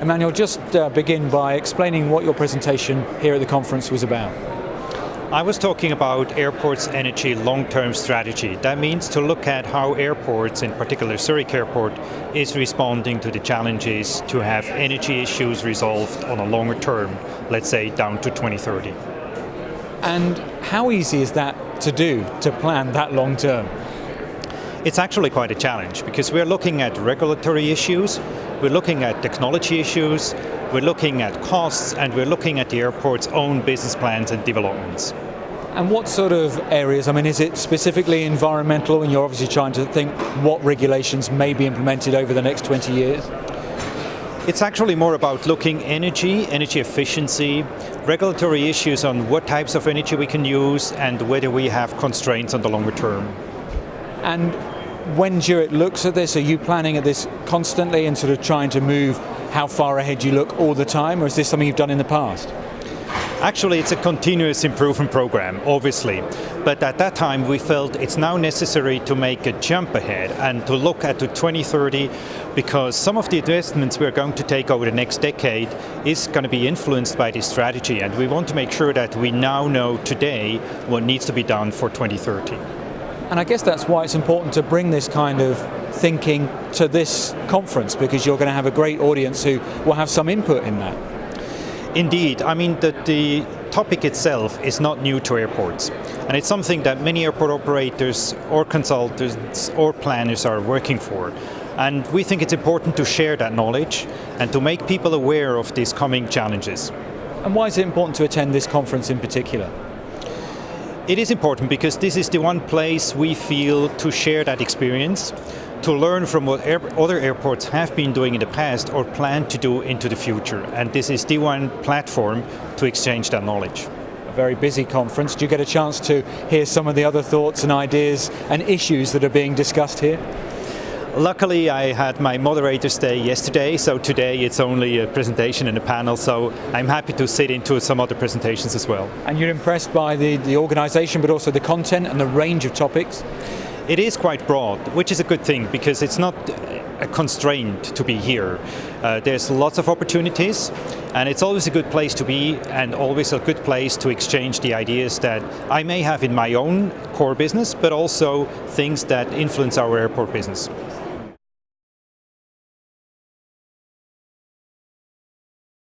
Emanuel, just begin by explaining what your presentation here at the conference was about. I was talking about airports' energy long-term strategy. That means to look at how airports, in particular Zurich Airport, is responding to the challenges to have energy issues resolved on a longer term, let's say down to 2030. And how easy is that to do, to plan that long term? It's actually quite a challenge because we're looking at regulatory issues, we're looking at technology issues, we're looking at costs, and we're looking at the airport's own business plans and developments. And what sort of areas? I mean, is it specifically environmental, and you're obviously trying to think what regulations may be implemented over the next 20 years? It's actually more about looking energy efficiency, regulatory issues on what types of energy we can use, and whether we have constraints on the longer term. And when Zurich looks at this, are you planning at this constantly and sort of trying to move how far ahead you look all the time, or is this something you've done in the past? Actually, it's a continuous improvement program, obviously. But at that time, we felt it's now necessary to make a jump ahead and to look at to 2030, because some of the investments we're going to take over the next decade is going to be influenced by this strategy. And we want to make sure that we now know today what needs to be done for 2030. And I guess that's why it's important to bring this kind of thinking to this conference, because you're going to have a great audience who will have some input in that. Indeed. I mean, the topic itself is not new to airports. And it's something that many airport operators or consultants or planners are working for. And we think it's important to share that knowledge and to make people aware of these coming challenges. And why is it important to attend this conference in particular? It is important because this is the one place we feel to share that experience, to learn from what other airports have been doing in the past or plan to do into the future. And this is the one platform to exchange that knowledge. A very busy conference. Do you get a chance to hear some of the other thoughts and ideas and issues that are being discussed here? Luckily, I had my moderator's day yesterday, so today it's only a presentation and a panel, so I'm happy to sit into some other presentations as well. And you're impressed by the organization, but also the content and the range of topics? It is quite broad, which is a good thing because it's not a constraint to be here. There's lots of opportunities, and it's always a good place to be and always a good place to exchange the ideas that I may have in my own core business, but also things that influence our airport business.